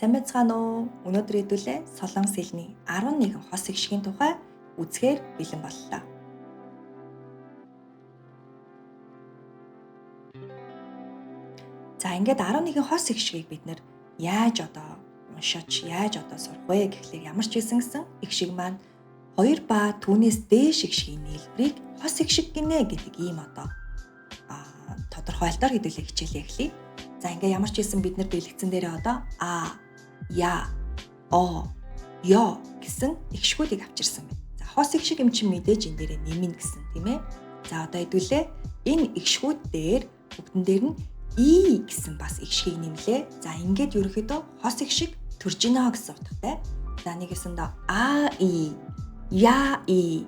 Сайн байцгаана уу? Өнөөдөр хэдүүлээ Солонгос хэлний 11 хос эгшгийн тухай үзэхээр бэлэн боллоо. За ингээд 11 хос эгшгийг бид нэр яаж уншиж сурах вэ гэхлээр ямар ч байсан гэсэн эгшиг маань 2 ба түүнээс дээш эгшгийн нийлбэрийг хос эгшиг гинэ гэдэг ийм тодорхойлолтоор хэдүүлээ хичээлээ эхлэе. За ингээ ямар ч байсан бид нар дэлгэцэн дээрээ а, я, о, ё гэсэн эгшгүүдийг авчирсан байна. За хос эгшиг юм чинь мэдээж энэ дээрээ нэмнэ гэсэн тийм ээ. За одоо хэдүүлээ энэ эгшгүүд дээр бүгдэн дээр нь и гэсэн бас эгшгийг нэмлээ. За ингээд ерөнхийдөө хос эгшиг төрж гинэ гэсэн утгатай. За нэгэсэндээ а, и, я, и,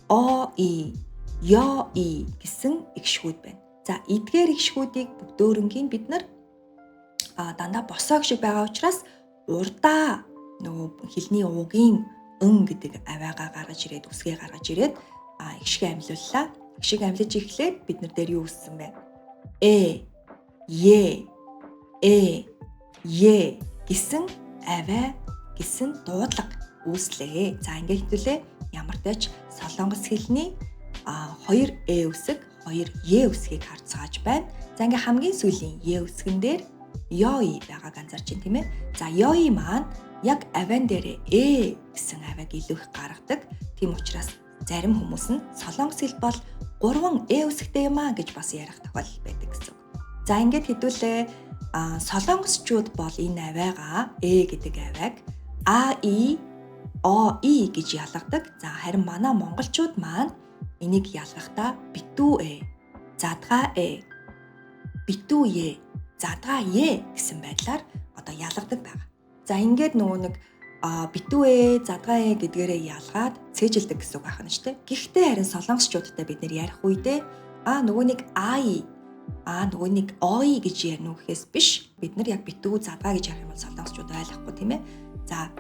о, и, ё, и гэсэн эгшгүүд байна. За эдгээр эгшгүүдийг бүгдөөрөнгийн бид нар дандаа босоо эгшиг байгаа учраас урдаа нөгөө хэлний уугийн гэдэг авиагаа гаргаж ирээд үсгээ гаргаж ирээд эгшиг амьлууллаа. Эгшиг амьлаж ирэхлээр бид нар дээр юу үссэн бэ? Е гэсэн авиа гэсэн дуудлага үүслээ. За ингээд хэвлээ ямар тач солонгос хэлний 2 үсэг 2 үсгийг харьцааж байна. За ингээд хамгийн сүүлийн үсгэн дээр ёи байгааг анзаарч байна тийм ээ. За ёи маань яг авиан дээр гэсэн авиаг илүү их гаргадаг. Тийм учраас зарим хүмүүс нь солонгос хэл бол 3 үсэгтэй юм гэж бас ярих тохиолдол байдаг гэсэн. За ингээд хэдүүлээ солонгосчууд бол энэ авиагаа гэдэг авиаг а, и, о, и гэж ялгадаг. За харин манай монголчууд маань энийг ялгахдаа битүү задгаа битүү задгаа гэсэн байдлаар ялгадаг байгаа. За ингээд нөгөө нэг битүү задгаа гэдгээрээ ялгаад цээжилдэг гэсэн үг байна шүү дээ. Гэхдээ харин солонгосчуудтай бид нэр ярих үедээ нөгөө нэг нөгөө нэг ой гэж ярина уу гэхээс биш. Бид нар яг битүү задгаа гэж ярих юм бол солонгосчууд ойлгохгүй тийм ээ. За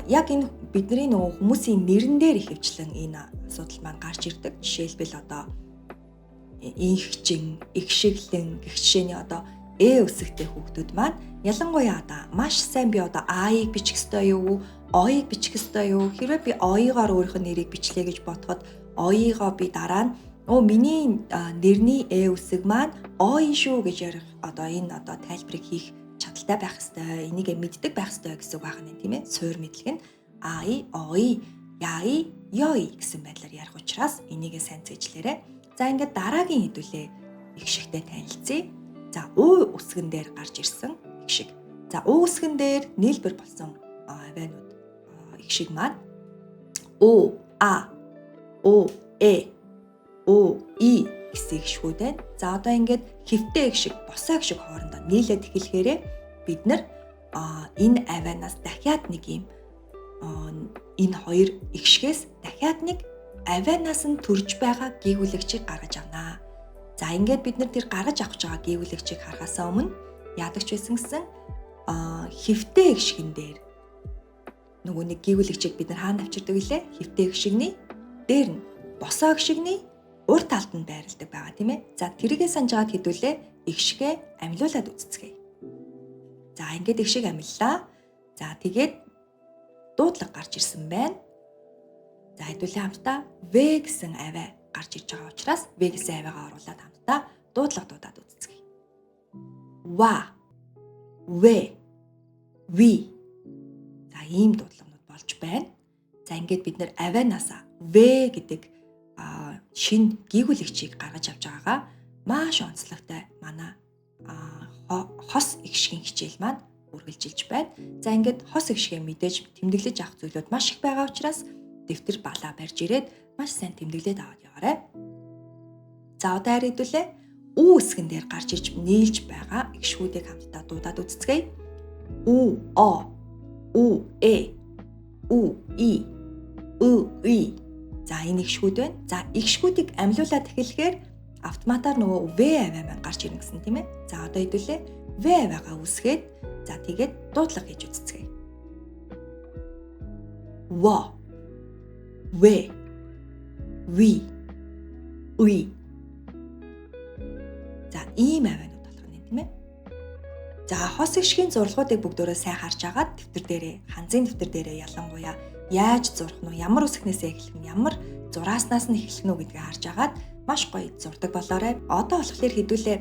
яг энэ бидний нөгөө хүмүүсийн нэрэн дээр ихэвчлэн энэ асуудал маань гарч ирдэг. Жишээлбэл инхчин, игшиглэн гэх жишээний үсэгтэй хүүхдүүд маань ялангуяа маш сайн би а-ыг бичих ёстой юу, о-ыг бичих ёстой юу? Хэрвээ би о-ыгаар өөрийнх нь нэрийг бичлээ гэж бодоход о-ыгоо би дараа нь миний нэрний үсэг маань о-ий шүү гэж ярих энэ тайлбарыг хийх чадaltaй байх ёстой. Энийг мэддэг байх ёстой гэсэн үг байна тийм ээ. Суур мэдлэг нь а-ий, о-ий, я-ий, ё-ий гэсэн байдлаар ярих учраас энийг сайн цээжлээрэй. За ингээд дараагийн хэдүүлээ эгшигтэй танилцъя. За у үсгэн дээр гарч ирсэн эгшиг. За у үсгэн дээр нийлбэр болсон авианууд эгшиг маань о, а, о, о, и гэсэн эгшгүүд байна. За одоо ингээд хэвтэй эгшиг, босоо эгшиг хоорондоо нийлээд эхлэхээрээ бид нар энэ авианаас дахиад нэг юм энэ хоёр эгшгээс дахиад нэг авианаас нь төрж байгаа гүйгүүлэгчийг гаргаж авнаа. За ингээд бид нар тэр гаргаж авах гэж байгаа гүйгүүлэгчийг харахаасаа өмнө яадаг ч байсан гэсэн хэвтэй эгшигэн дээр нөгөө нэг гүйгүүлэгчийг бид нар хаана авчирдаг вүлээ? Хэвтэй эгшигний дээр нь босоо эгшигний урд талд нь байрладаг байгаа тийм ээ. За тэрийгээ санаж аваад хэдүүлээ эгшигээ амьлуулад үзцгээе. За ингээд эгшиг амьллаа. За тэгээд дуудлага гарч ирсэн байна. За хэдүүлээ хамтдаа В гэсэн авиа гарч ирж байгаа учраас В гэсэн авиагаа оруулаад хамтдаа дуудлага дуудаад үзцгээе. Ва, вэ, ви. За ийм дуудлагууд болж байна. За ингээд бид нэр авианаас В гэдэг шин гүйгүүлэгчийг гаргаж авч байгаагаа маш онцлогтой манай хос эгшгийн хичээл маань үргэлжилж байна. За ингээд хос эгшгээ мэдээж тэмдэглэж авах зүйлүүд маш их байгаа учраас дэвтэр балаа барьж ирээд маш сайн тэмдэглээд аваад яваарай. За одоо хэдүүлээ у үсгэн дээр гарч ирж нийлж байгаа эгшгүүдийг хамтдаа дуудаад үзцгээе. У, о, у, у, и, и. За энэ эгшгүүд байна. За эгшгүүдийг амьлуулаад эхлэхээр автоматар нөгөө В авиа маань гарч ирнэ гэсэн тийм ээ. За одоо хэдүүлээ В авиагаа үсгээд за тэгээд дуудлага хийж үзцгээе. Во, вэ, ви, уи. За ийм авианууд болох нь тийм ээ. За хос ихшгийн зурлагуудыг бүгдөө сайн харж агаад дэвтэр дээрээ, ханзын дэвтэр дээрээ ялангуяа яаж зурах нь, ямар үсгнээсээ эхлэх нь, ямар зурааснаас нь эхлэх нь гэдгийг харж агаад маш гоё зурдаг болоорой. Одоо болохоор хэдүүлээ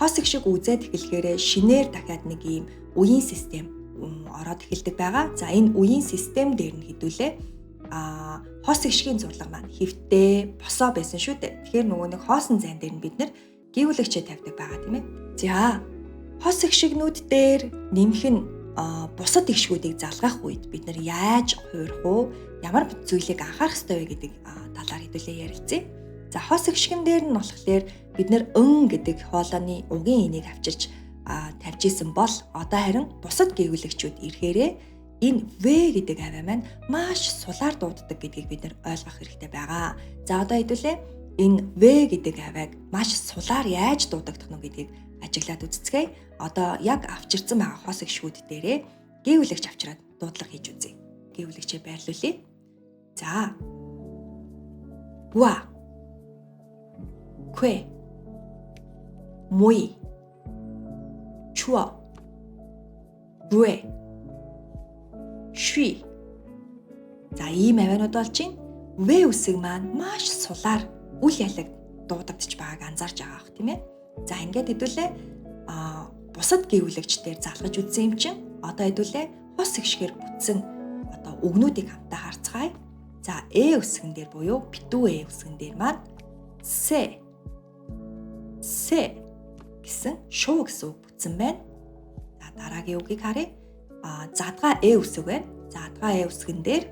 хос ихшиг үзээд эхлэхээрээ шинээр дахиад нэг ийм үеийн систем ороод эхэлдэг байгаа. За энэ үеийн систем дээр нь хэдүүлээ хос ихшгийн зурлага маань хэвтээ, босоо байсан шүү дээ. Тэгэхээр нөгөө нэг хоосон зайн дээр нь бид нэр гүйвлэгчээ тавьдаг байгаа тийм ээ. За хос ихшигнүүд дээр нэмэх нь бусад ихшгүүдийг залгах үед бид нар яаж хуурах уу, ямар зүйлийг анхаарах ёстой вэ гэдэг талаар хэдүүлээ ярилцъя. За хос ихшигэн дээр нь болохоор бид нар гэдэг хоолойны угийн энийг авчирч тавьж исэн бол одоо харин бусад гүйвлэгчүүд ирэхээрээ энэ V гэдэг аваа маань маш сулаар дууддаг гэдгийг бид нар ойлгох хэрэгтэй байгаа. За одоо хэдүүлээ энэ V гэдэг авааг маш сулаар яаж дуудагдах нь гэдгийг ажиглаад үзцгээе. Одоо яг авчирсан байгаа хос ихшгүүд дээрээ гүйвлэгч авчираад дуудлага хийж үзье. Гүйвлэгчээ байрлуулъя. За. Гуа. Квэ. Муи. Чуа. Буэ. Шви. За ийм авианууд болж байна. В үсэг маань маш сулаар үл ялаг дуудагдчих байгааг анзаарч байгаа бох тийм ээ. За ингээд хэдүүлээ бусад гүйвлэгчдээр залгаж үзсэн юм чинь одоо хэдүүлээ хос ихшгээр бүтсэн одоо үгнүүдийг хамтаа харцгаая. За үсгэн дээр буюу битүү үсгэн дээр маань се гэсэн шуу гэсэн үг бүтсэн байна. За дараагийн үгийг харъя. Задгаа үсэг байна. Задгаа үсгэн дээр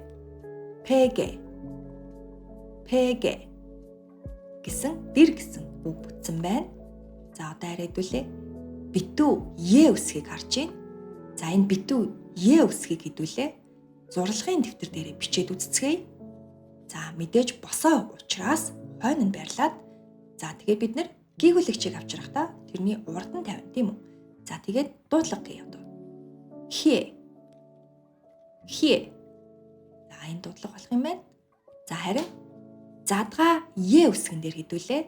пг гэсэн дэр гэсэн үг бүтсэн байна. За одоо хариулъя. Битүү үсгийг харж байна. За энэ битүү үсгийг хэдүүлээ зурлагын дэвтэр дээрээ бичээд үзцгээе. За мэдээж босоо учраас хойно нь байрлаад за тэгээд бид нэр гүйвлэгчийг авчрахдаа тэрний урд нь тавина тийм үү? За тэгээд дуудлага гээ одоо. Хэ. За энэ дуудлага болох юм байна. За харин задгаа үсгэн дээр хэдүүлээ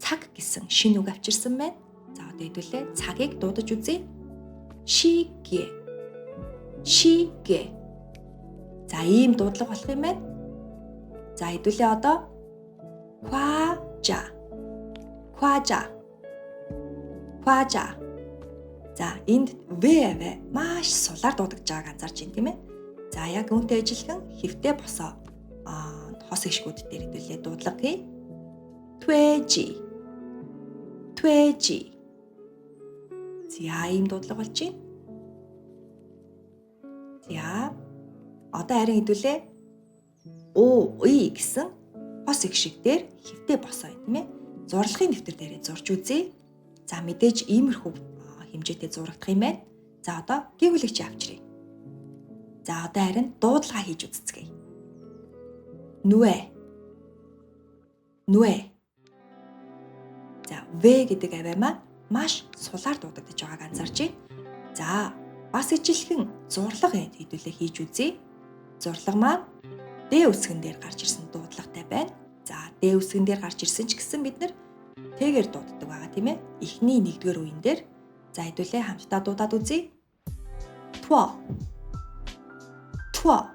цаг гэсэн шинэ үг авчирсан байна. За одоо хэдүүлээ цагийг дуудаж үзье. Шигэ. За ийм дуудлага болох юм байна. За хэдүүлээ одоо Хважа. За энд В аваа маш сулаар дуудагдж байгааг анзаарч байна тийм ээ. За яг үүнтэй адилхан хэвтээ босоо хос ихшгүүд дээр хэдүүлээ дуудлага хий. Твэжи. За ийм дуудлага болж байна. За одоо харин хэдүүлээ гэсэн хос ихшиг дээр хэвтээ босоо тийм ээ. Зурлагын дэвтэр дээрээ зурж үзье. За мэдээж иймэрхүү хэмжээтэй зурагдах юм байна. За одоо гүйвлэгч авчиръя. За одоо харин дуудлага хийж үзцгээе. Нүэ. За В гэдэг аваа маань маш сулаар дуудагдаж байгааг анзаарч байна. За бас ижилхэн зурлага хэдүүлээ хийж үзье. Зурлага маань Д үсгэн дээр гарч ирсэн дуудлагатай байна. За Д үсгэн дээр гарч ирсэн ч гэсэн бид нэр Т-гээр дууддаг байгаа тийм ээ. Эхний 1-р үеийн дээр за хэдүүлээ хамтдаа дуудаад үзье. Туа.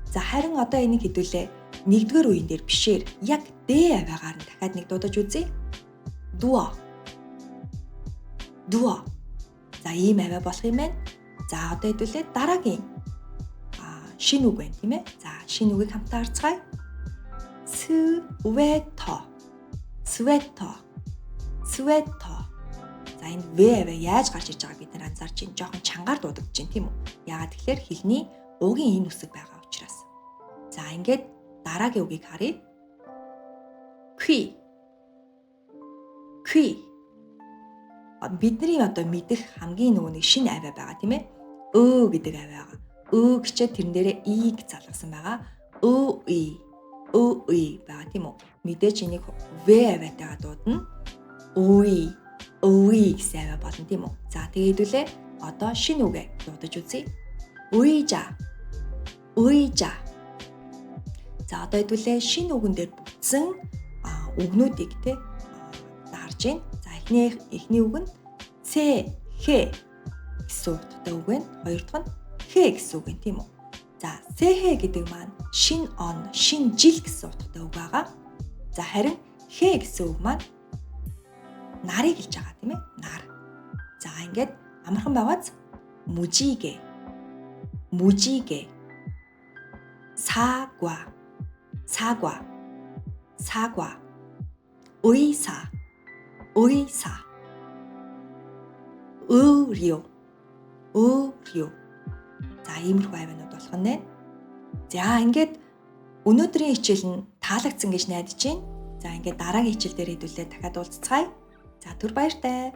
За харин одоо энийг хэдүүлээ 1-р үеийн дээр бишээр яг Д аваагаар нь дахиад нэг дуудаж үзье. Дуа. За ийм аваа болох юм байна. За одоо хэдүүлээ дараагийн шинэ үг байна тийм ээ. За шинэ үгийг хамтаа харцгаая. Свето. За энэ В аваа яаж гарч иж байгааг бид нар анзаарч байна. Жохон чангаар дуудагдаж байна тийм үү? Яагаад тэгэхээр хэлний угийн энэ үсэг байгаа учраас. За ингээд дараагийн үгийг харъя. Qui. Бидний одоо мэдэх хамгийн нөгөө нэг шинэ аваа байгаа тийм ээ. Гэдэг аваа байгаа. Гэчээ тэрэн дээрээ ийг залгасан байгаа. Байгаа тийм үү? Мэдээж энийг В аваатайгаа дуудана. Гэсэн аваа болно тийм үү? За тэгээд хэдүүлээ одоо шинэ үгээ дуудаж үзье. Уйжа. За одоо хэдүүлээ шинэ үгэн дээр бүтсэн үгнүүдийг те харж байна. За эхний үг нь хэ гэсэн утгатай үг байна. Хоёр дахь нь хэ гэсэн үг юм тийм үү? За сэхэ гэдэг маань шин он, шин жил гэсэн утгатай үг байгаа. За харин хэ гэсэн үг маань нарыг хэлж байгаа тийм ээ. Нар. За ингээд амархан байгааз мужигэ. Мужигэ. 사과. 사과. 사과. 의사. 의사. 의료. 의료. За иймэрхүү авианууд болох нь. За ингээд өнөөдрийн хичээл нь таалагдсан гэж найдаж байна. За ингээд дараагийн хичээл дээр хэдүүлээ дахиад уулзцгаая. За түр баяртай.